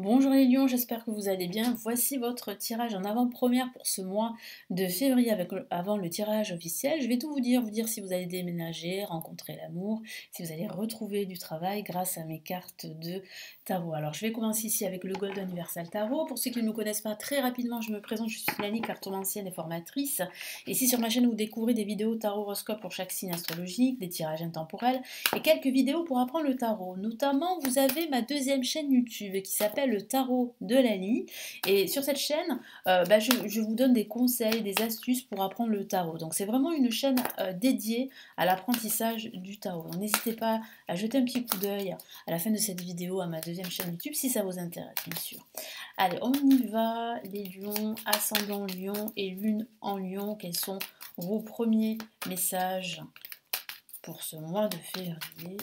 Bonjour les lions, j'espère que vous allez bien. Voici votre tirage en avant-première pour ce mois de février avant le tirage officiel. Je vais tout vous dire si vous allez déménager, rencontrer l'amour, si vous allez retrouver du travail grâce à mes cartes de tarot. Alors je vais commencer ici avec le Golden Universal Tarot. Pour ceux qui ne me connaissent pas, très rapidement je me présente, je suis Nani, cartomancienne et formatrice. Et ici sur ma chaîne vous découvrez des vidéos tarot horoscope pour chaque signe astrologique, des tirages intemporels et quelques vidéos pour apprendre le tarot. Notamment vous avez ma deuxième chaîne YouTube qui s'appelle le tarot de Lali, et sur cette chaîne je vous donne des conseils, des astuces pour apprendre le tarot. Donc c'est vraiment une chaîne dédiée à l'apprentissage du tarot. Donc n'hésitez pas à jeter un petit coup d'œil à la fin de cette vidéo à ma deuxième chaîne YouTube si ça vous intéresse bien sûr. Allez, on y va les lions, ascendant lion et lune en lion. Quels sont vos premiers messages pour ce mois de février?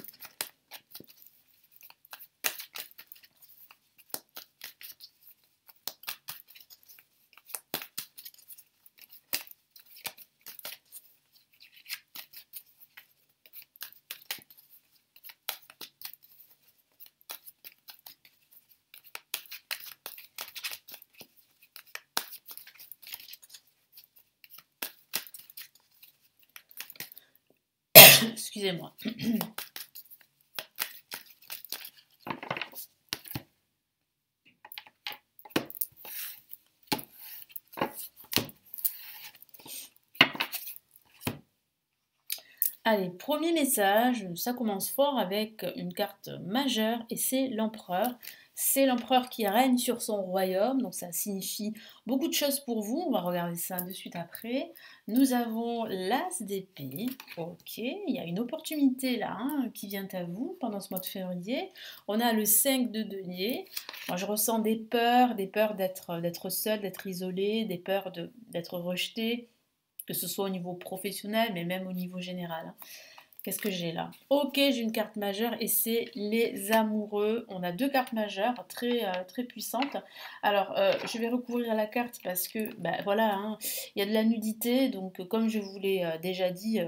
Excusez-moi. Allez, premier message, ça commence fort avec une carte majeure et c'est l'empereur. C'est l'empereur qui règne sur son royaume, donc ça signifie beaucoup de choses pour vous. On va regarder ça de suite après. Nous avons l'as d'épée. Ok, il y a une opportunité là qui vient à vous pendant ce mois de février. On a le 5 de denier. Moi, je ressens des peurs d'être seul, d'être isolé, des peurs d'être rejeté, que ce soit au niveau professionnel, mais même au niveau général. Qu'est-ce que j'ai là? Ok, j'ai une carte majeure et c'est les amoureux. On a deux cartes majeures très puissantes. Alors, je vais recouvrir la carte parce que, voilà, il y a de la nudité. Donc, comme je vous l'ai déjà dit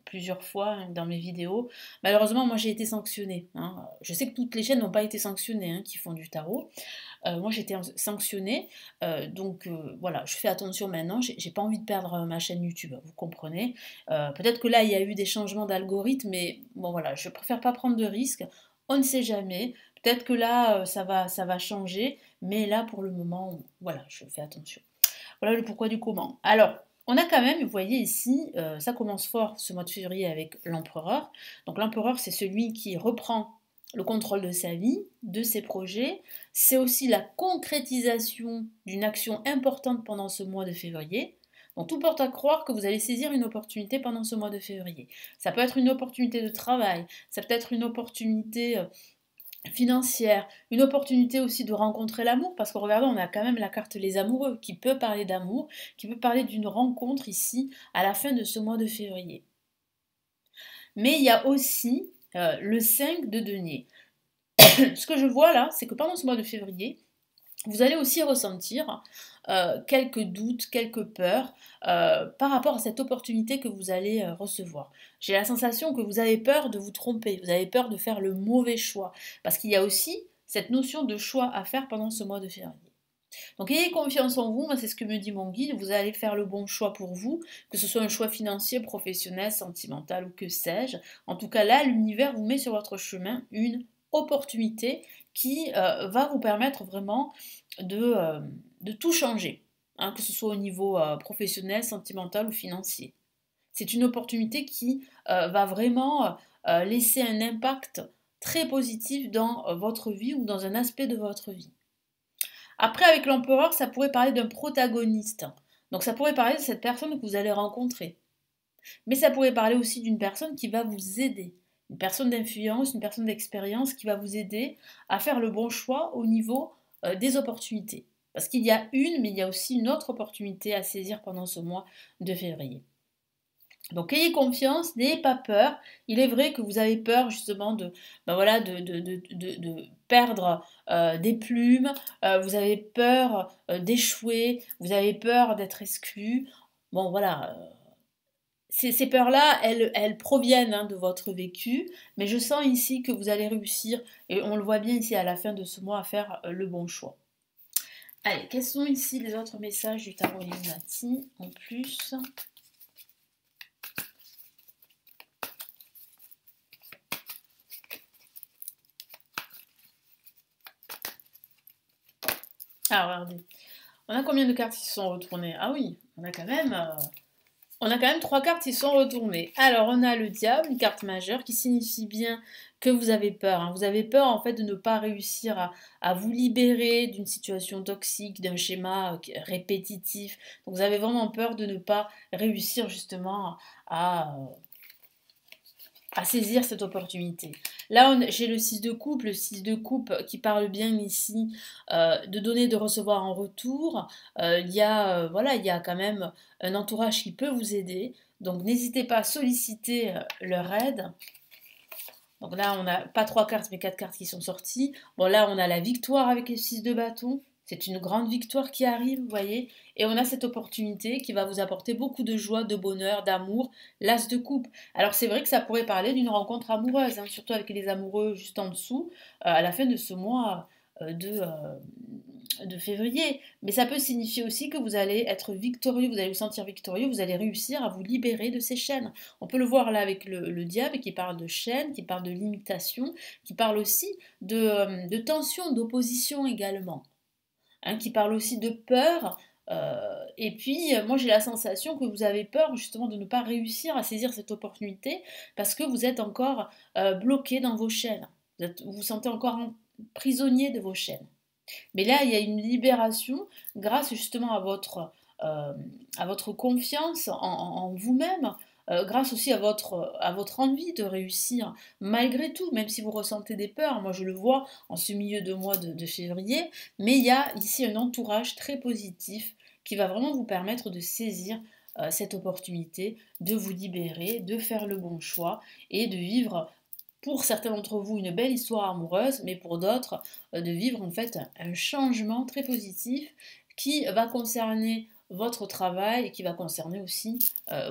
plusieurs fois dans mes vidéos, malheureusement, moi, j'ai été sanctionnée. Je sais que toutes les chaînes n'ont pas été sanctionnées qui font du tarot. Moi j'ai été sanctionnée, voilà, je fais attention maintenant, j'ai pas envie de perdre ma chaîne YouTube, vous comprenez. Peut-être que là il y a eu des changements d'algorithme, mais bon voilà, je préfère pas prendre de risques, on ne sait jamais, peut-être que là ça va changer, mais là pour le moment, voilà, je fais attention. Voilà le pourquoi du comment. Alors, on a quand même, vous voyez ici, ça commence fort ce mois de février avec l'empereur. Donc l'empereur, c'est celui qui reprend le contrôle de sa vie, de ses projets. C'est aussi la concrétisation d'une action importante pendant ce mois de février. Donc tout porte à croire que vous allez saisir une opportunité pendant ce mois de février. Ça peut être une opportunité de travail, ça peut être une opportunité financière, une opportunité aussi de rencontrer l'amour, parce que regardez, on a quand même la carte les amoureux, qui peut parler d'amour, qui peut parler d'une rencontre ici, à la fin de ce mois de février. Mais il y a aussi le 5 de denier. Ce que je vois là, c'est que pendant ce mois de février, vous allez aussi ressentir quelques doutes, quelques peurs par rapport à cette opportunité que vous allez recevoir. J'ai la sensation que vous avez peur de vous tromper, vous avez peur de faire le mauvais choix, parce qu'il y a aussi cette notion de choix à faire pendant ce mois de février. Donc ayez confiance en vous, moi c'est ce que me dit mon guide, vous allez faire le bon choix pour vous, que ce soit un choix financier, professionnel, sentimental ou que sais-je. En tout cas là, l'univers vous met sur votre chemin une opportunité qui va vous permettre vraiment de tout changer, que ce soit au niveau professionnel, sentimental ou financier. C'est une opportunité qui va vraiment laisser un impact très positif dans votre vie ou dans un aspect de votre vie. Après, avec l'empereur, ça pourrait parler d'un protagoniste. Donc ça pourrait parler de cette personne que vous allez rencontrer. Mais ça pourrait parler aussi d'une personne qui va vous aider. Une personne d'influence, une personne d'expérience qui va vous aider à faire le bon choix au niveau des opportunités. Parce qu'il y a une, mais il y a aussi une autre opportunité à saisir pendant ce mois de février. Donc ayez confiance, n'ayez pas peur. Il est vrai que vous avez peur justement de perdre des plumes, vous avez peur, d'échouer, vous avez peur d'être exclu. Bon voilà, ces peurs-là, elles proviennent hein, de votre vécu, mais je sens ici que vous allez réussir, et on le voit bien ici à la fin de ce mois, à faire le bon choix. Allez, quels sont ici les autres messages du tarot Illuminati en plus? Ah, regardez. On a combien de cartes qui se sont retournées? Ah oui, on a quand même 3 cartes qui sont retournées. Alors, on a le diable, une carte majeure, qui signifie bien que vous avez peur. Hein. Vous avez peur, en fait, de ne pas réussir à vous libérer d'une situation toxique, d'un schéma répétitif. Donc, vous avez vraiment peur de ne pas réussir, justement, à, à saisir cette opportunité. Là, j'ai le 6 de coupe, le 6 de coupe qui parle bien ici de donner, de recevoir en retour. Voilà, il y a quand même un entourage qui peut vous aider. Donc, n'hésitez pas à solliciter leur aide. Donc là, on n'a pas 3 cartes, mais 4 cartes qui sont sorties. Bon, là, on a la victoire avec le 6 de bâton. C'est une grande victoire qui arrive, vous voyez. Et on a cette opportunité qui va vous apporter beaucoup de joie, de bonheur, d'amour, l'as de coupe. Alors c'est vrai que ça pourrait parler d'une rencontre amoureuse, hein, surtout avec les amoureux juste en dessous, à la fin de ce mois de février. Mais ça peut signifier aussi que vous allez être victorieux, vous allez vous sentir victorieux, vous allez réussir à vous libérer de ces chaînes. On peut le voir là avec le diable qui parle de chaînes, qui parle de limitation, qui parle aussi de tension, d'opposition également. Hein, qui parle aussi de peur. Et puis, moi, j'ai la sensation que vous avez peur justement de ne pas réussir à saisir cette opportunité parce que vous êtes encore bloqué dans vos chaînes. Vous vous sentez encore prisonnier de vos chaînes. Mais là, il y a une libération grâce justement à votre confiance en vous-même, grâce aussi à votre envie de réussir, malgré tout, même si vous ressentez des peurs. Moi, je le vois en ce milieu de mois de février, mais il y a ici un entourage très positif qui va vraiment vous permettre de saisir cette opportunité, de vous libérer, de faire le bon choix et de vivre pour certains d'entre vous une belle histoire amoureuse, mais pour d'autres de vivre en fait un changement très positif qui va concerner votre travail et qui va concerner aussi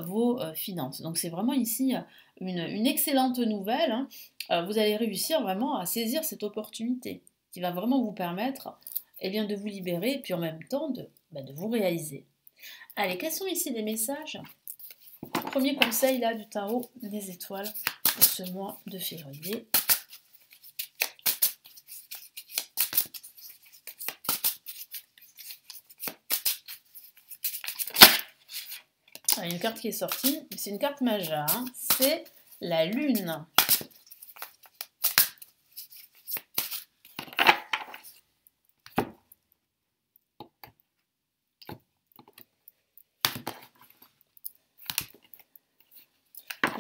vos finances. Donc c'est vraiment ici une excellente nouvelle. Hein. Vous allez réussir vraiment à saisir cette opportunité qui va vraiment vous permettre eh bien, de vous libérer et puis en même temps de vous réaliser. Allez, quels sont ici les messages? Premier conseil là du tarot des étoiles pour ce mois de février. Ah, une carte qui est sortie, c'est une carte majeure, hein. C'est la lune.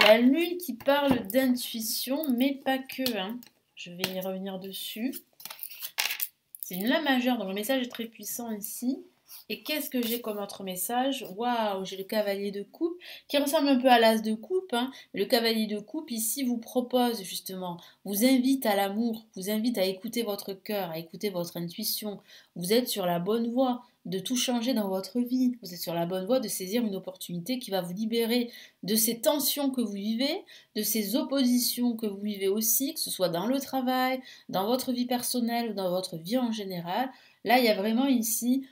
La lune qui parle d'intuition, mais pas que. Hein. Je vais y revenir dessus. C'est une lune majeure, donc le message est très puissant ici. Et qu'est-ce que j'ai comme autre message? Waouh, j'ai le cavalier de coupe, qui ressemble un peu à l'as de coupe. Hein. Le cavalier de coupe ici vous propose justement, vous invite à l'amour, vous invite à écouter votre cœur, à écouter votre intuition. Vous êtes sur la bonne voie de tout changer dans votre vie. Vous êtes sur la bonne voie de saisir une opportunité qui va vous libérer de ces tensions que vous vivez, de ces oppositions que vous vivez aussi, que ce soit dans le travail, dans votre vie personnelle ou dans votre vie en général. Là, il y a vraiment ici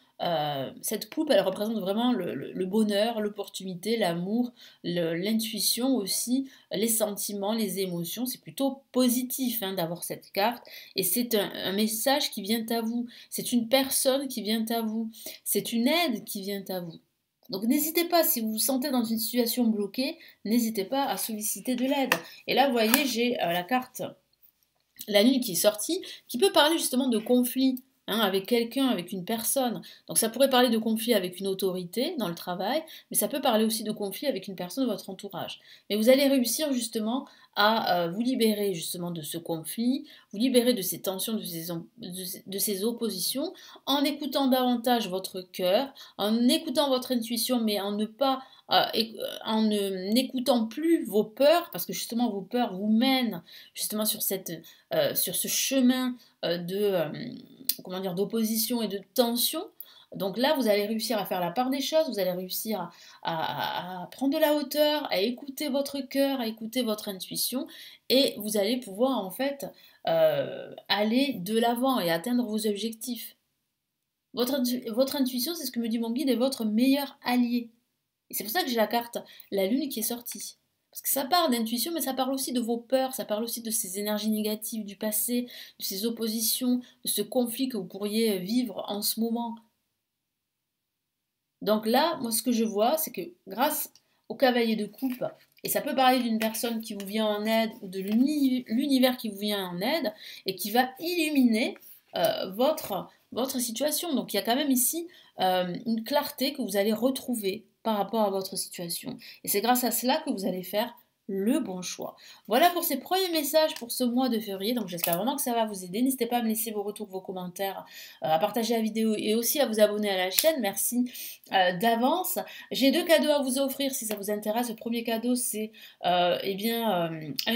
cette coupe, elle représente vraiment le bonheur, l'opportunité, l'amour, l'intuition aussi, les sentiments, les émotions. C'est plutôt positif hein, d'avoir cette carte. Et c'est un message qui vient à vous. C'est une personne qui vient à vous. C'est une aide qui vient à vous. Donc n'hésitez pas, si vous vous sentez dans une situation bloquée, n'hésitez pas à solliciter de l'aide. Et là, vous voyez, j'ai la carte la lune qui est sortie, qui peut parler justement de conflit hein, avec quelqu'un, avec une personne. Donc ça pourrait parler de conflit avec une autorité dans le travail, mais ça peut parler aussi de conflit avec une personne de votre entourage. Mais vous allez réussir justement à vous libérer justement de ce conflit, vous libérer de ces tensions, de ces oppositions, en écoutant davantage votre cœur, en écoutant votre intuition, mais en n'écoutant plus vos peurs, parce que justement vos peurs vous mènent justement sur ce chemin de comment dire, d'opposition et de tension. Donc là, vous allez réussir à faire la part des choses, vous allez réussir à prendre de la hauteur, à écouter votre cœur, à écouter votre intuition, et vous allez pouvoir en fait aller de l'avant et atteindre vos objectifs. Votre intuition, c'est ce que me dit mon guide, est votre meilleur allié. Et c'est pour ça que j'ai la carte la lune qui est sortie. Parce que ça parle d'intuition, mais ça parle aussi de vos peurs, ça parle aussi de ces énergies négatives du passé, de ces oppositions, de ce conflit que vous pourriez vivre en ce moment. Donc là, moi, ce que je vois, c'est que grâce au cavalier de coupe, et ça peut parler d'une personne qui vous vient en aide ou de l'univers qui vous vient en aide et qui va illuminer votre situation. Donc il y a quand même ici une clarté que vous allez retrouver par rapport à votre situation. Et c'est grâce à cela que vous allez faire le bon choix. Voilà pour ces premiers messages pour ce mois de février. Donc j'espère vraiment que ça va vous aider. N'hésitez pas à me laisser vos retours, vos commentaires, à partager la vidéo et aussi à vous abonner à la chaîne. Merci d'avance. J'ai 2 cadeaux à vous offrir si ça vous intéresse. Le premier cadeau, c'est un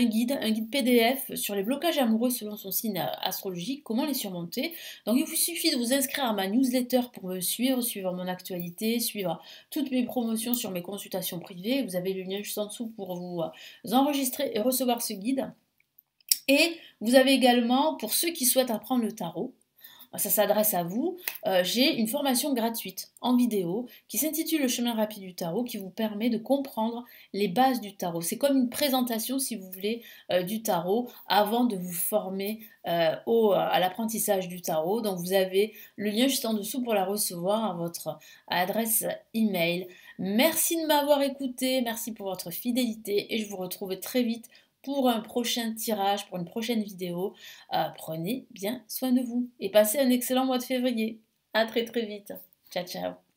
guide PDF sur les blocages amoureux selon son signe astrologique, comment les surmonter. Donc il vous suffit de vous inscrire à ma newsletter pour me suivre mon actualité, suivre toutes mes promotions sur mes consultations privées. Vous avez le lien juste en dessous pour vous enregistrer et recevoir ce guide. Et vous avez également, pour ceux qui souhaitent apprendre le tarot, ça s'adresse à vous, j'ai une formation gratuite en vidéo qui s'intitule Le chemin rapide du tarot, qui vous permet de comprendre les bases du tarot. C'est comme une présentation, si vous voulez, du tarot avant de vous former à l'apprentissage du tarot. Donc vous avez le lien juste en dessous pour la recevoir à votre adresse email. Merci de m'avoir écouté, merci pour votre fidélité et je vous retrouve très vite pour un prochain tirage, pour une prochaine vidéo. Prenez bien soin de vous et passez un excellent mois de février. À très très vite. Ciao ciao.